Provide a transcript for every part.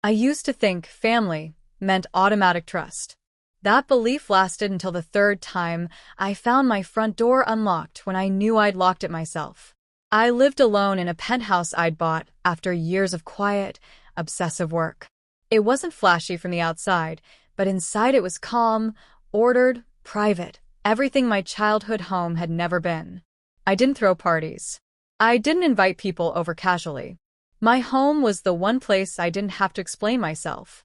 I used to think family meant automatic trust. That belief lasted until the third time I found my front door unlocked when I knew I'd locked it myself. I lived alone in a penthouse I'd bought after years of quiet, obsessive work. It wasn't flashy from the outside, but inside it was calm, ordered, private, everything my childhood home had never been. I didn't throw parties. I didn't invite people over casually. My home was the one place I didn't have to explain myself.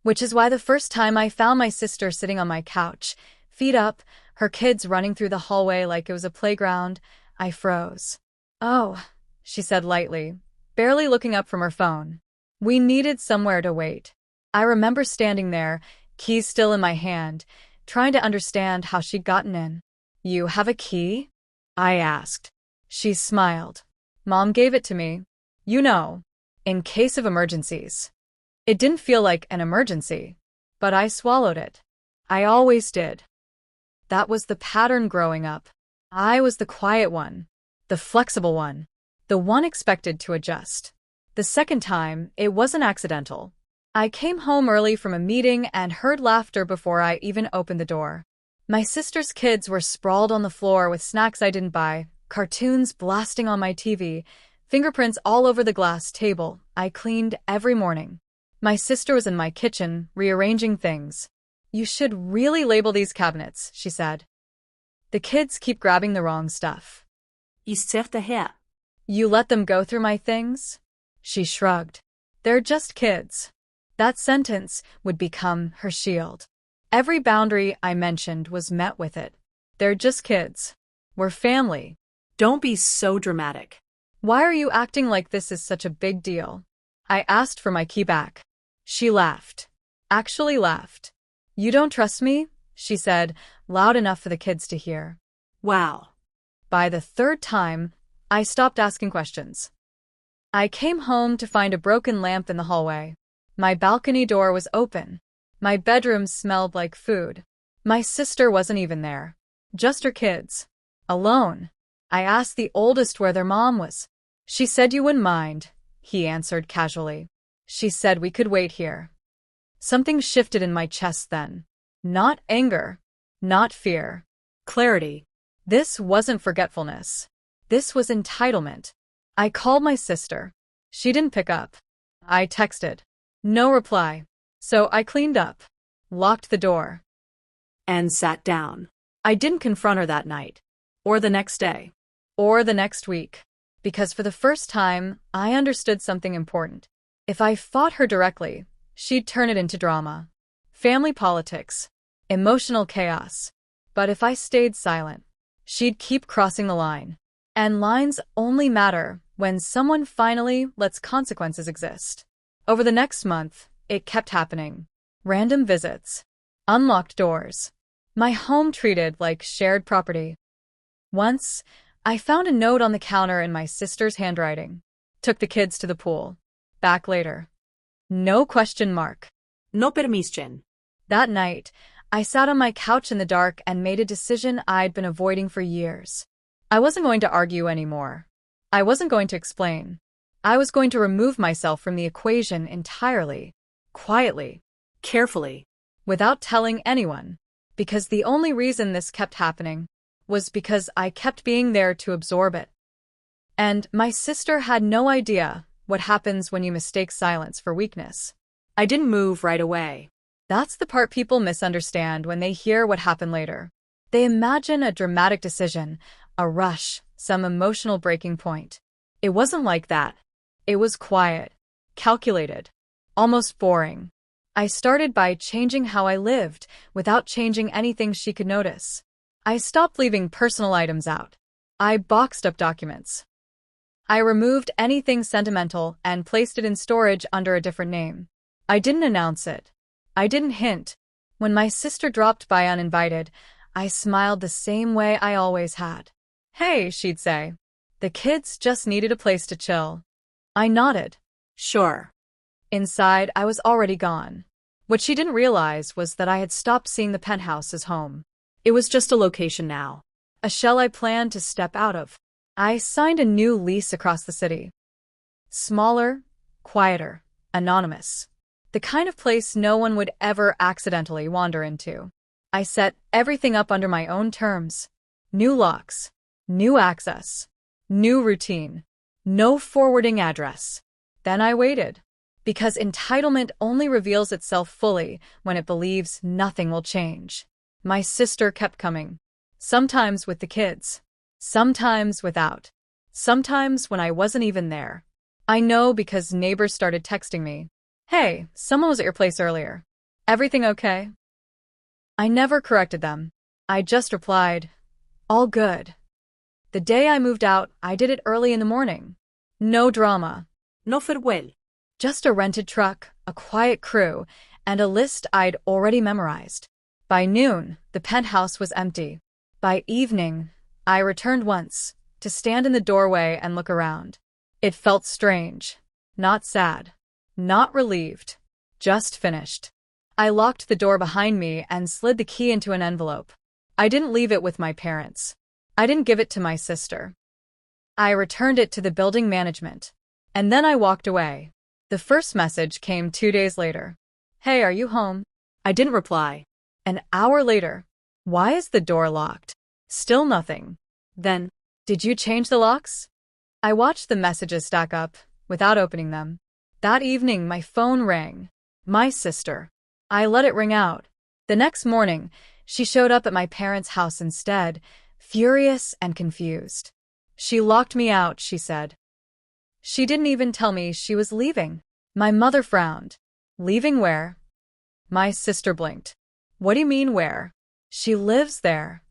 Which is why the first time I found my sister sitting on my couch, feet up, her kids running through the hallway like it was a playground, I froze. "Oh," she said lightly, barely looking up from her phone. We needed somewhere to wait. I remember standing there, keys still in my hand, trying to understand how she'd gotten in. "You have a key?" I asked. She smiled. "Mom gave it to me. You know, in case of emergencies." It didn't feel like an emergency, but I swallowed it. I always did. That was the pattern growing up. I was the quiet one, the flexible one, the one expected to adjust. The second time, it wasn't accidental. I came home early from a meeting and heard laughter before I even opened the door. My sister's kids were sprawled on the floor with snacks I didn't buy, cartoons blasting on my TV, fingerprints all over the glass table I cleaned every morning. My sister was in my kitchen, rearranging things. "You should really label these cabinets," she said. "The kids keep grabbing the wrong stuff." I ser det her. "You let them go through my things?" She shrugged. "They're just kids." That sentence would become her shield. Every boundary I mentioned was met with it. "They're just kids. We're family." Don't be so dramatic. "Why are you acting like this is such a big deal?" I asked for my key back. She laughed. Actually laughed. "You don't trust me?" she said, loud enough for the kids to hear. Wow. By the third time, I stopped asking questions. I came home to find a broken lamp in the hallway. My balcony door was open. My bedroom smelled like food. My sister wasn't even there. Just her kids. Alone. I asked the oldest where their mom was. "She said you wouldn't mind," he answered casually. "She said we could wait here." Something shifted in my chest then. Not anger. Not fear. Clarity. This wasn't forgetfulness. This was entitlement. I called my sister. She didn't pick up. I texted. No reply. So I cleaned up. Locked the door. And sat down. I didn't confront her that night. Or the next day. Or the next week. Because for the first time, I understood something important. If I fought her directly, she'd turn it into drama. Family politics. Emotional chaos. But if I stayed silent, she'd keep crossing the line. And lines only matter when someone finally lets consequences exist. Over the next month, it kept happening. Random visits. Unlocked doors. My home treated like shared property. Once, I found a note on the counter in my sister's handwriting. Took the kids to the pool. Back later. No question mark. No permission. That night, I sat on my couch in the dark and made a decision I'd been avoiding for years. I wasn't going to argue anymore. I wasn't going to explain. I was going to remove myself from the equation entirely. Quietly. Carefully. Without telling anyone. Because the only reason this kept happening was because I kept being there to absorb it. And my sister had no idea what happens when you mistake silence for weakness. I didn't move right away. That's the part people misunderstand when they hear what happened later. They imagine a dramatic decision, a rush, some emotional breaking point. It wasn't like that. It was quiet, calculated, almost boring. I started by changing how I lived without changing anything she could notice. I stopped leaving personal items out. I boxed up documents. I removed anything sentimental and placed it in storage under a different name. I didn't announce it. I didn't hint. When my sister dropped by uninvited, I smiled the same way I always had. "Hey," she'd say. "The kids just needed a place to chill." I nodded. Sure. Inside, I was already gone. What she didn't realize was that I had stopped seeing the penthouse as home. It was just a location now. A shell I planned to step out of. I signed a new lease across the city. Smaller, quieter, Anonymous. The kind of place no one would ever accidentally wander into. I set everything up under my own terms. New locks, new access, new routine, no forwarding address. Then I waited. Because entitlement only reveals itself fully when it believes nothing will change. My sister kept coming. Sometimes with the kids. Sometimes without. Sometimes when I wasn't even there. I know because neighbors started texting me. Hey, someone was at your place earlier. Everything okay? I never corrected them. I just replied, all good. The day I moved out, I did it early in the morning. No drama. No farewell. Just a rented truck, a quiet crew, and a list I'd already memorized. By noon, the penthouse was empty. By evening, I returned once, to stand in the doorway and look around. It felt strange. Not sad. Not relieved. Just finished. I locked the door behind me and slid the key into an envelope. I didn't leave it with my parents. I didn't give it to my sister. I returned it to the building management. And then I walked away. The first message came 2 days later. Hey, are you home? I didn't reply. An hour later. Why is the door locked? Still nothing. Then, did you change the locks? I watched the messages stack up, without opening them. That evening, my phone rang. My sister. I let it ring out. The next morning, she showed up at my parents' house instead, furious and confused. She locked me out, she said. She didn't even tell me she was leaving. My mother frowned. Leaving where? My sister blinked. What do you mean where? She lives there.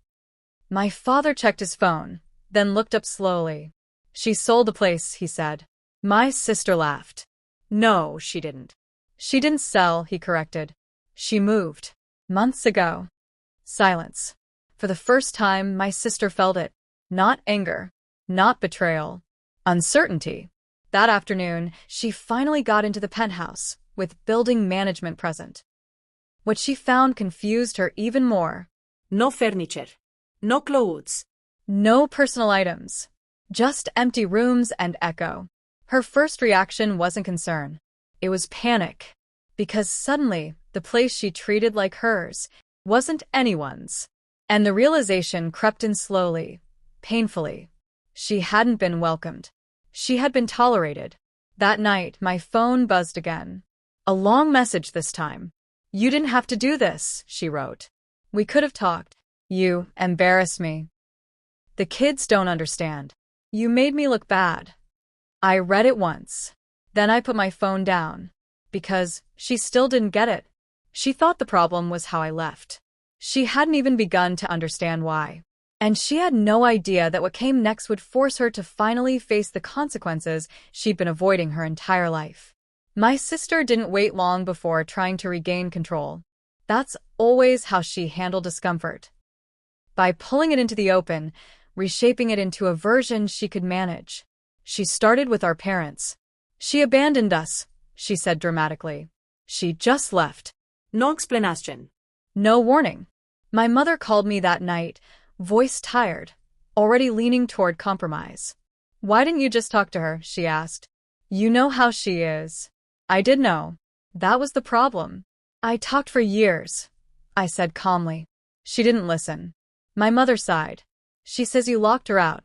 My father checked his phone, then looked up slowly. She sold the place, he said. My sister laughed. No, she didn't. She didn't sell, he corrected. She moved. Months ago. Silence. For the first time, my sister felt it. Not anger. Not betrayal. Uncertainty. That afternoon, she finally got into the penthouse, with building management present. What she found confused her even more. no furniture. No clothes. No personal items. Just empty rooms and echo. Her first reaction wasn't concern. It was panic. Because suddenly, the place she treated like hers wasn't anyone's. And the realization crept in slowly, painfully. She hadn't been welcomed. She had been tolerated. That night, my phone buzzed again. A long message this time. You didn't have to do this, she wrote. We could have talked. You embarrassed me. The kids don't understand. You made me look bad. I read it once. Then I put my phone down. Because she still didn't get it. She thought the problem was how I left. She hadn't even begun to understand why. And she had no idea that what came next would force her to finally face the consequences she'd been avoiding her entire life. My sister didn't wait long before trying to regain control. That's always how she handled discomfort. By pulling it into the open, reshaping it into a version she could manage. She started with our parents. She abandoned us, she said dramatically. She just left. No explanation. No warning. My mother called me that night, voice tired, already leaning toward compromise. Why didn't you just talk to her? She asked. You know how she is. I did know. That was the problem. I talked for years, I said calmly. She didn't listen. My mother sighed. She says you locked her out.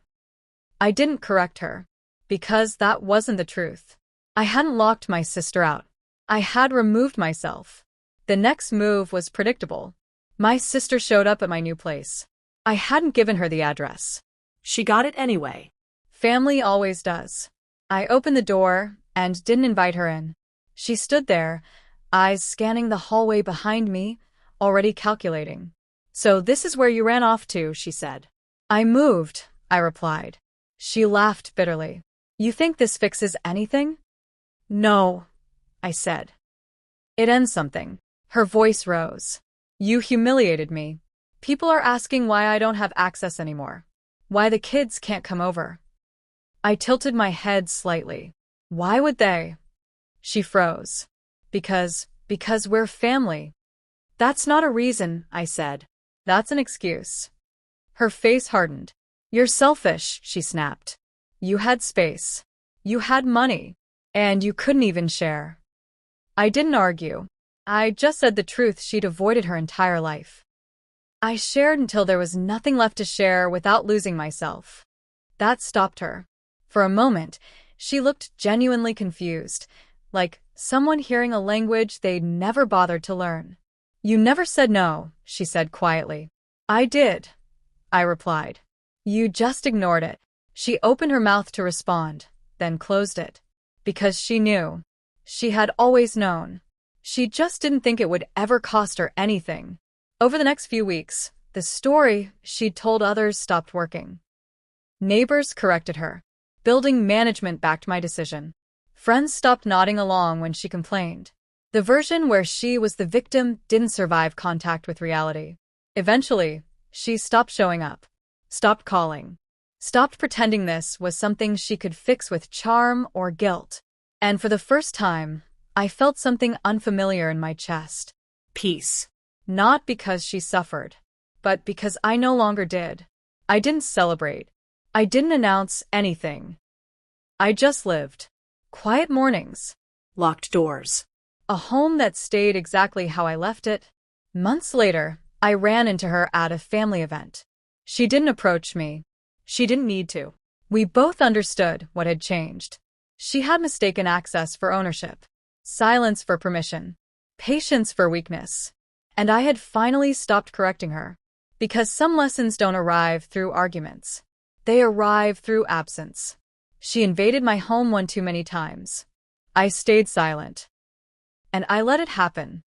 I didn't correct her. Because that wasn't the truth. I hadn't locked my sister out. I had removed myself. The next move was predictable. My sister showed up at my new place. I hadn't given her the address. She got it anyway. Family always does. I opened the door and didn't invite her in. She stood there, eyes scanning the hallway behind me, already calculating. So this is where you ran off to, she said. I moved, I replied. She laughed bitterly. You think this fixes anything? No, I said. It ends something. Her voice rose. You humiliated me. People are asking why I don't have access anymore. Why the kids can't come over. I tilted my head slightly. Why would they? She froze. Because we're family. That's not a reason, I said. That's an excuse. Her face hardened. You're selfish, she snapped. You had space. You had money. And you couldn't even share. I didn't argue. I just said the truth she'd avoided her entire life. I shared until there was nothing left to share without losing myself. That stopped her. For a moment, she looked genuinely confused, like someone hearing a language they'd never bothered to learn. You never said no, she said quietly. I did, I replied. You just ignored it. She opened her mouth to respond, then closed it. Because she knew. She had always known. She just didn't think it would ever cost her anything. Over the next few weeks, the story she'd told others stopped working. Neighbors corrected her. Building management backed my decision. Friends stopped nodding along when she complained. The version where she was the victim didn't survive contact with reality. Eventually, she stopped showing up, stopped calling, stopped pretending this was something she could fix with charm or guilt. And for the first time, I felt something unfamiliar in my chest. Peace. Not because she suffered, but because I no longer did. I didn't celebrate. I didn't announce anything. I just lived. Quiet mornings. Locked doors. A home that stayed exactly how I left it. Months later, I ran into her at a family event. She didn't approach me. She didn't need to. We both understood what had changed. She had mistaken access for ownership, silence for permission, patience for weakness. And I had finally stopped correcting her. Because some lessons don't arrive through arguments. They arrive through absence. She invaded my home one too many times. I stayed silent. And I let it happen.